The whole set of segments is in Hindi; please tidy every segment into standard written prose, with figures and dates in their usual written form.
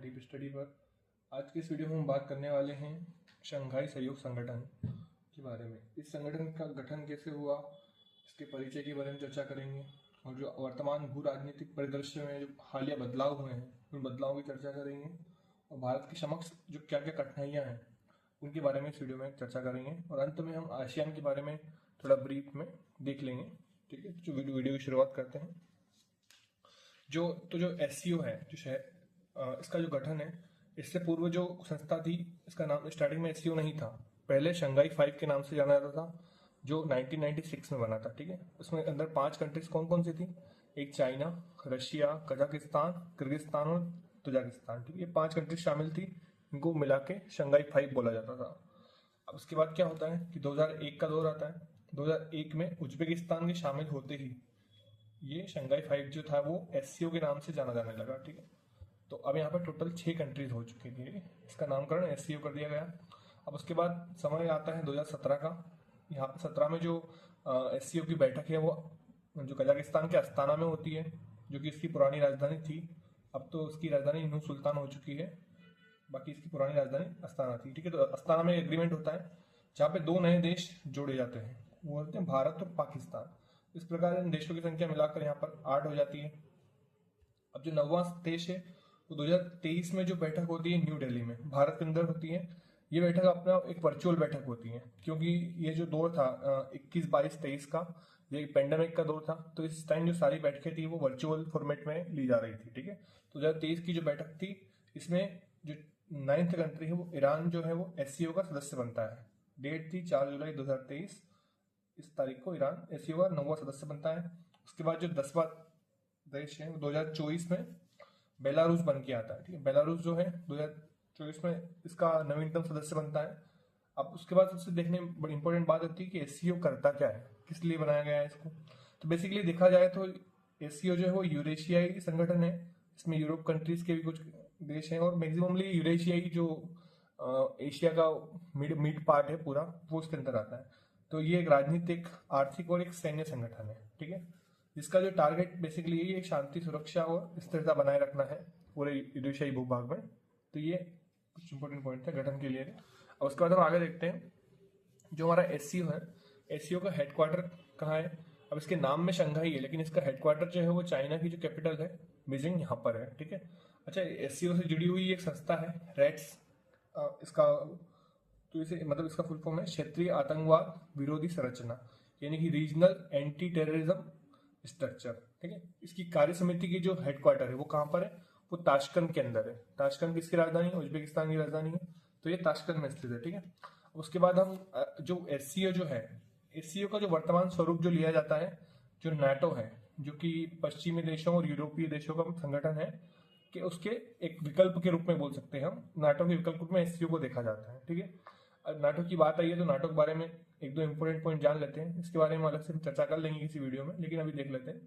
डीप स्टडी पर। आज की इस वीडियो में हम बात करने वाले हैं शंघाई सहयोग संगठन के बारे में। इस संगठन का गठन कैसे हुआ, इसके परिचय के बारे में चर्चा करेंगे और जो वर्तमान भू राजनीतिक परिदृश्य में जो हालिया बदलाव हुए हैं उन बदलावों की चर्चा करेंगे और भारत के समक्ष जो क्या क्या कठिनाइयाँ हैं उनके बारे में इस वीडियो में चर्चा करेंगे और अंत में हम आसियान के बारे में थोड़ा ब्रीफ में देख लेंगे। ठीक है, जो वीडियो की शुरुआत करते हैं। जो SCO है, इसका जो गठन है, इससे पूर्व जो संस्था थी इसका नाम स्टार्टिंग में SCO नहीं था, पहले शंघाई 5 के नाम से जाना जाता था, जो 1996 में बना था। ठीक है, उसमें अंदर 5 कंट्रीज कौन कौन सी थी? एक चाइना, रशिया, कजाकिस्तान, किर्गिस्तान और तजाकिस्तान। ठीक है, ये 5 कंट्रीज शामिल थी, इनको मिला के शंघाई 5 बोला जाता था। अब उसके बाद क्या होता है कि 2001 का दौर आता है। 2001 में उज्बेकिस्तान के शामिल होते ही ये शंघाई 5 जो था वो SCO के नाम से जाना जाने लगा। ठीक है, तो अब यहाँ पर टोटल 6 कंट्रीज हो चुकी थी, इसका नामकरण SCO कर दिया गया। अब उसके बाद समय आता है 2017 का। यहाँ पर 17 में जो SCO की बैठक है वो जो कजाकिस्तान के अस्ताना में होती है, जो कि इसकी पुरानी राजधानी थी। अब तो उसकी राजधानी नूर सुल्तान हो चुकी है, बाकी इसकी पुरानी राजधानी अस्ताना थी। ठीक है, तो अस्ताना में एग्रीमेंट होता है जहाँ पे 2 नए देश जोड़े जाते हैं, वो होते हैं भारत और पाकिस्तान। इस प्रकार इन देशों की संख्या मिलाकर यहाँ पर 8 हो जाती है। अब जो 9वां देश है वो 2023 में जो बैठक होती है न्यू दिल्ली में भारत के अंदर होती है। ये बैठक अपना एक वर्चुअल बैठक होती है, क्योंकि ये जो दौर था 21, 22, 23 का, ये पेंडेमिक का दौर था, तो इस टाइम जो सारी बैठकें थी वो वर्चुअल फॉर्मेट में ली जा रही थी। ठीक है, तो 2023 की जो बैठक थी इसमें जो 9th कंट्री है वो ईरान जो है वो SCO का सदस्य बनता है। डेट थी 4 जुलाई 2023, इस तारीख को ईरान SCO का 9वां सदस्य बनता है। उसके बाद जो 10वां देश है वो 2024 में बेलारूस बन के आता है। ठीक है, बेलारूस जो है 2024 में इसका नवीनतम सदस्य बनता है। अब उसके बाद सबसे देखने में बड़ी इंपॉर्टेंट बात होती है कि SCO करता क्या है, किस लिए बनाया गया है इसको। तो बेसिकली देखा जाए तो SCO जो है वो यूरेशियाई संगठन है। इसमें यूरोप कंट्रीज के भी कुछ देश हैं और मैक्सिममली यूरेशियाई जो एशिया का मिड पार्ट है पूरा, वो इसके अंदर आता है। तो ये एक राजनीतिक, आर्थिक और एक सैन्य संगठन है। ठीक है, जिसका जो टारगेट बेसिकली यही है, शांति, सुरक्षा और स्थिरता बनाए रखना है पूरे यूरेशियाई भूभाग में। तो ये कुछ इंपॉर्टेंट पॉइंट है गठन के लिए। और उसके बाद हम आगे देखते हैं जो हमारा SCO है। SCO का हेडक्वार्टर कहाँ है? अब इसके नाम में शंघाई है, लेकिन इसका हेडक्वार्टर जो है वो चाइना की जो कैपिटल है बीजिंग, यहाँ पर है। ठीक है, अच्छा, SCO से जुड़ी हुई एक संस्था है RATS, इसका तो इसे मतलब इसका फुल फॉर्म है क्षेत्रीय आतंकवाद विरोधी संरचना, यानी कि रीजनल एंटी टेररिज्म स्ट्रक्चर। ठीक है, इसकी कार्य समिति की जो हेडक्वार्टर है वो कहाँ पर है? वो ताशकंद के अंदर है। ताशकंद किसकी राजधानी है? उज्बेकिस्तान की राजधानी है, तो ये ताशकंद में स्थित है। ठीक है, उसके बाद हम जो SCO जो है, SCO का जो वर्तमान स्वरूप जो लिया जाता है, जो NATO है, जो कि पश्चिमी देशों और यूरोपीय देशों का संगठन है, कि उसके एक विकल्प के रूप में बोल सकते हैं हम। NATO के विकल्प रूप में SCO को देखा जाता है। ठीक है, अब NATO की बात आई है तो NATO के बारे में एक दो इंपॉर्टेंट पॉइंट जान लेते हैं। इसके बारे में अलग से हम चर्चा कर लेंगे किसी वीडियो में, लेकिन अभी देख लेते हैं।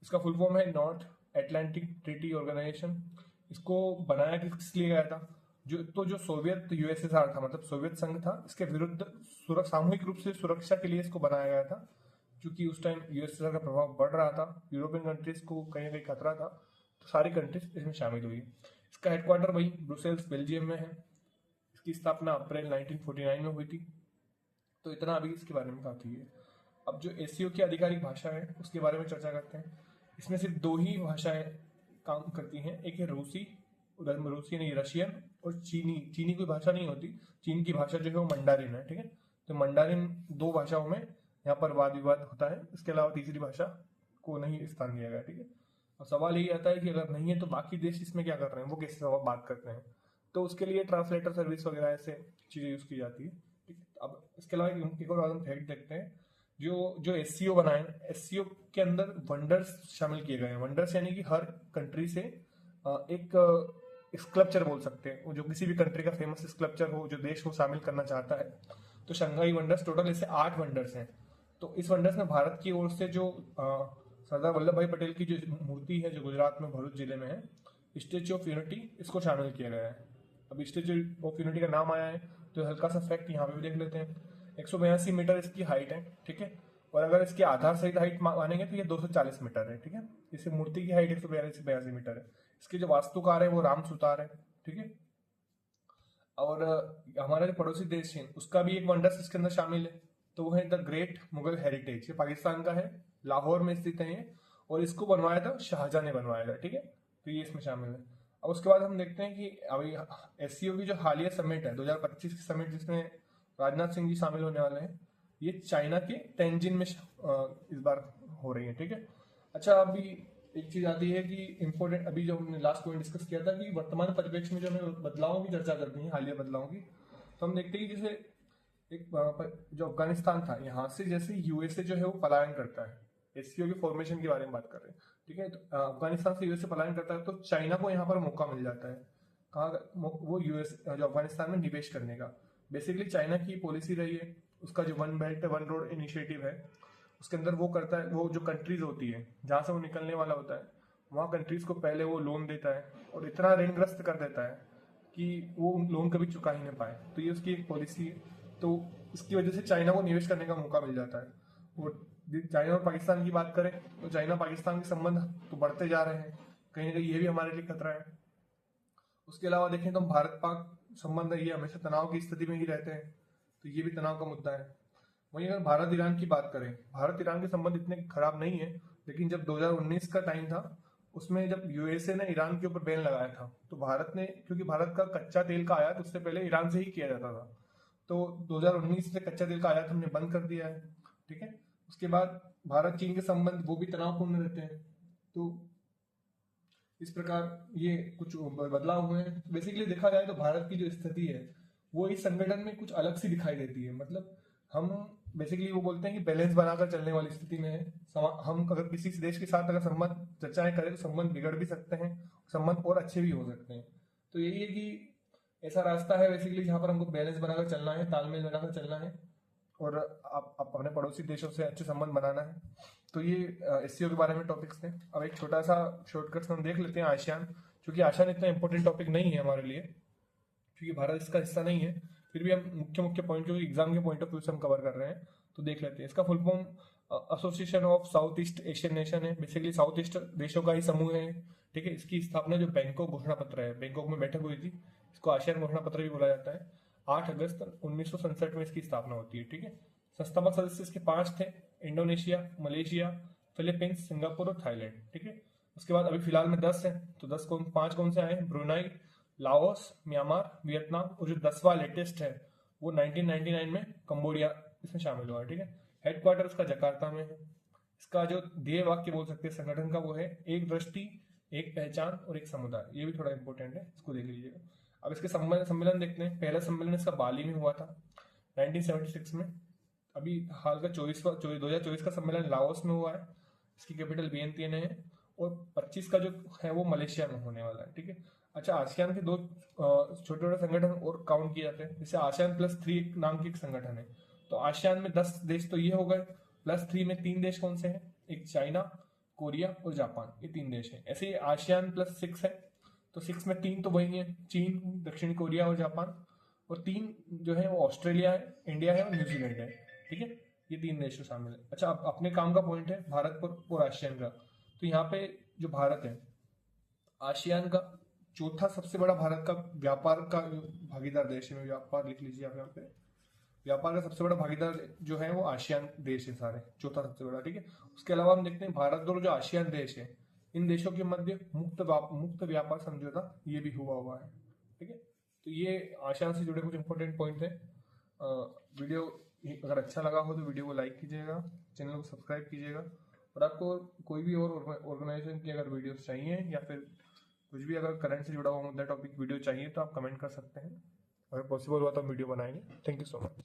इसका फुल फॉर्म है नॉर्थ एटलांटिक ट्रीटी ऑर्गेनाइजेशन। इसको बनाया किस लिए गया था? जो सोवियत USSR था, मतलब सोवियत संघ था, इसके विरुद्ध सामूहिक रूप से सुरक्षा के लिए इसको बनाया गया था, क्योंकि उस टाइम USSR का प्रभाव बढ़ रहा था, यूरोपियन कंट्रीज को कहीं ना कहीं खतरा था, तो सारी कंट्रीज इसमें शामिल हुई। इसका हेडक्वार्टर वही ब्रुसेल्स बेल्जियम में है। इसकी स्थापना अप्रैल 1949 में हुई थी। तो इतना अभी इसके बारे में काफी है। अब जो SCO की आधिकारिक भाषा है उसके बारे में चर्चा करते हैं। इसमें सिर्फ 2 ही भाषाएं काम करती हैं, एक है रूसी नहीं, रशियन और चीनी कोई भाषा नहीं होती। चीन की भाषा जो है वो मंडारिन है। ठीक है, तो मंडारिन 2 भाषाओं में यहाँ पर वाद विवाद होता है। इसके अलावा तीसरी भाषा को नहीं स्थान दिया गया। ठीक है, और सवाल यही आता है कि अगर नहीं है तो बाकी देश इसमें क्या कर रहे हैं, वो कैसे बात करते हैं, तो उसके लिए ट्रांसलेटर सर्विस वगैरह ऐसे चीजें यूज की जाती है। ठीक है, अब इसके अलावा एक और हम फैक्ट देखते हैं। जो SCO बना है, SCO के अंदर वंडर्स शामिल किए गए हैं। वंडर्स यानी कि हर कंट्री से एक स्कल्पचर बोल सकते हैं, जो किसी भी कंट्री का फेमस स्कल्पचर हो, जो देश वो शामिल करना चाहता है। तो शंघाई वंडर्स, टोटल ऐसे 8 वंडर्स हैं। तो इस वंडर्स में भारत की ओर से जो सरदार वल्लभ भाई पटेल की जो मूर्ति है, जो गुजरात में भरूच जिले में है, स्टेच्यू ऑफ यूनिटी, इसको शामिल किया गया है। अब स्टेच्यू ऑफ यूनिटी का नाम आया है तो हल्का सा फैक्ट यहाँ पे भी देख लेते हैं। 182 मीटर इसकी हाइट है। ठीक है, और अगर इसके आधार सहित हाइट मानेंगे तो ये 240 मीटर है। ठीक है, इस मूर्ति की हाइट 182 मीटर है। इसके जो वास्तुकार है वो राम सुतार है। ठीक है। और हमारा जो पड़ोसी देश है उसका भी एक वंडर्स इसके अंदर शामिल है, तो वो है द ग्रेट मुगल हेरिटेज। ये पाकिस्तान का है, लाहौर में स्थित है ये, और इसको बनवाया था शाहजहां ने बनवाया था, ठीक है। तो ये इसमें शामिल है। अब उसके बाद हम देखते हैं कि अभी एससीओ की जो हालिया समिट है 2025 की समिट, जिसमें राजनाथ सिंह जी शामिल होने वाले हैं, ये चाइना के तेंजिन में इस बार हो रही है, ठीक है। अच्छा, अभी एक चीज आती है कि इम्पोर्टेंट, अभी जो हमने लास्ट पॉइंट डिस्कस किया था कि वर्तमान परिप्रेक्ष्य में जो हमें बदलावों की चर्चा करनी है, हालिया बदलावों की, तो हम देखते हैं कि जैसे एक जो अफगानिस्तान था, यहाँ से जैसे यूएसए जो है वो पलायन करता है, एससीओ के फॉर्मेशन के बारे में बात कर रहे हैं, ठीक है। तो अफगानिस्तान से यूएसए पलायन करता है, तो चाइना को यहाँ पर मौका मिल जाता है, कहाँ वो यूएस जो अफगानिस्तान में निवेश करने का। बेसिकली चाइना की पॉलिसी रही है, उसका जो one belt one road initiative है, उसके अंदर वो करता है, वो जो कंट्रीज होती है जहाँ से वो निकलने वाला होता है, वहाँ कंट्रीज को पहले वो लोन देता है और इतना ऋणग्रस्त कर देता है कि वो लोन कभी चुका ही नहीं पाए। तो ये उसकी एक पॉलिसी है। तो इसकी वजह से चाइना को निवेश करने का मौका मिल जाता है। और चाइना और पाकिस्तान की बात करें तो चाइना पाकिस्तान के संबंध तो बढ़ते जा रहे हैं, कहीं ना कहीं ये भी हमारे लिए खतरा है। उसके अलावा देखें तो भारत पाक संबंध ये हमेशा तनाव की स्थिति में ही रहते हैं, तो ये भी तनाव का मुद्दा है। वहीं अगर भारत ईरान की बात करें, भारत ईरान के संबंध इतने खराब नहीं है, लेकिन जब 2019 का टाइम था, उसमें जब यूएसए ने ईरान के ऊपर बैन लगाया था, तो भारत ने, क्योंकि भारत का कच्चा तेल का आयात उससे पहले ईरान से ही किया जाता था, तो 2019 से कच्चा तेल का आयात हमने बंद कर दिया है, ठीक है। उसके बाद भारत चीन के संबंध वो भी तनावपूर्ण रहते हैं। तो इस प्रकार ये कुछ बदलाव हुए हैं। बेसिकली देखा जाए तो भारत की जो स्थिति है वो इस संगठन में कुछ अलग सी दिखाई देती है। मतलब हम बेसिकली वो बोलते हैं कि बैलेंस बनाकर चलने वाली स्थिति में है। हम अगर किसी देश के साथ अगर संबंध चर्चाएं करें तो संबंध बिगड़ भी सकते हैं, संबंध और अच्छे भी हो सकते हैं। तो यही है कि ऐसा रास्ता है बेसिकली जहाँ पर हमको बैलेंस बनाकर चलना है, तालमेल बनाकर चलना है, और आप अपने पड़ोसी देशों से अच्छे संबंध बनाना है। तो ये एससीओ के बारे में टॉपिक्स थे। अब एक छोटा सा शॉर्टकट हम देख लेते हैं आसियान, क्योंकि आसियान इतना इंपॉर्टेंट टॉपिक नहीं है हमारे लिए, क्योंकि भारत इसका हिस्सा नहीं है, फिर भी हम मुख्य मुख्य पॉइंट जो एग्जाम के पॉइंट ऑफ व्यू से हम कवर कर रहे हैं, तो देख लेते हैं। इसका full form association of south east Asian nation है, बेसिकली साउथ ईस्ट देशों का ही समूह है, ठीक है। इसकी स्थापना जो बैंकॉक घोषणा पत्र है, बैंकॉक में बैठक हुई थी, इसको आसियान घोषणा पत्र भी बोला जाता है। 8 अगस्त 1967 में इसकी स्थापना होती है, ठीक है। संस्थापक सदस्य इसके 5 थे, इंडोनेशिया, मलेशिया, फिलीपींस, सिंगापुर और थाईलैंड, ठीक है। उसके बाद अभी फिलहाल में 10 हैं, तो 5 कौन से आए हैं? ब्रुनाई, लाओस, म्यांमार, वियतनाम, और जो 10वां लेटेस्ट है वो 1999 में कंबोडिया इसमें शामिल हुआ है, ठीक है। हेडक्वार्टर इसका जकार्ता में है। इसका जो ध्येय वाक्य बोल सकते हैं संगठन का वो है एक दृष्टि, एक पहचान और एक समुदाय। ये भी थोड़ा इंपॉर्टेंट है, इसको देख लीजिएगा। अब इसके सम्मेलन देखते हैं। पहला सम्मेलन इसका बाली में हुआ था 1976 में। अभी हाल का 2024 का सम्मेलन लाओस में हुआ है, इसकी कैपिटल वियंतियन है, और 25 का जो है वो मलेशिया में होने वाला है, ठीक है। अच्छा, आसियान के 2 छोटे छोटे संगठन और काउंट किए जाते हैं, जैसे आसियान +3 नाम की एक संगठन है। तो आसियान में 10 देश तो ये हो गए, +3 में 3 देश कौन से हैं? एक चाइना, कोरिया और जापान, ये 3 देश हैं। ऐसे ही आसियान +6 है, तो 6 में 3 तो वही है, चीन, दक्षिण कोरिया और जापान, और 3 जो है वो ऑस्ट्रेलिया है, इंडिया है और न्यूजीलैंड है, ठीक है। ये 3 देश शामिल है। अच्छा, अब अपने काम का पॉइंट है भारत और आसियान का। तो यहाँ पे जो भारत है आसियान का चौथा सबसे बड़ा भारत का व्यापार का भागीदार देश है। व्यापार लिख लीजिए आप यहाँ पे। व्यापार का सबसे बड़ा भागीदार जो है वो आसियान देश है सारे, चौथा सबसे बड़ा, ठीक है। उसके अलावा हम देखते हैं भारत और जो आसियान देश है, इन देशों के मध्य मुक्त व्यापार समझौता ये भी हुआ है, ठीक है। तो ये आसियान से जुड़े कुछ इंपॉर्टेंट पॉइंट है। वीडियो अगर अच्छा लगा हो तो वीडियो को लाइक कीजिएगा, चैनल को सब्सक्राइब कीजिएगा, और आपको कोई भी और ऑर्गेनाइजेशन की अगर वीडियोस चाहिए या फिर कुछ भी अगर करंट से जुड़ा हुआ मुद्दा टॉपिक वीडियो चाहिए तो आप कमेंट कर सकते हैं। अगर पॉसिबल हुआ तो हम वीडियो बनाएंगे। Thank you so much.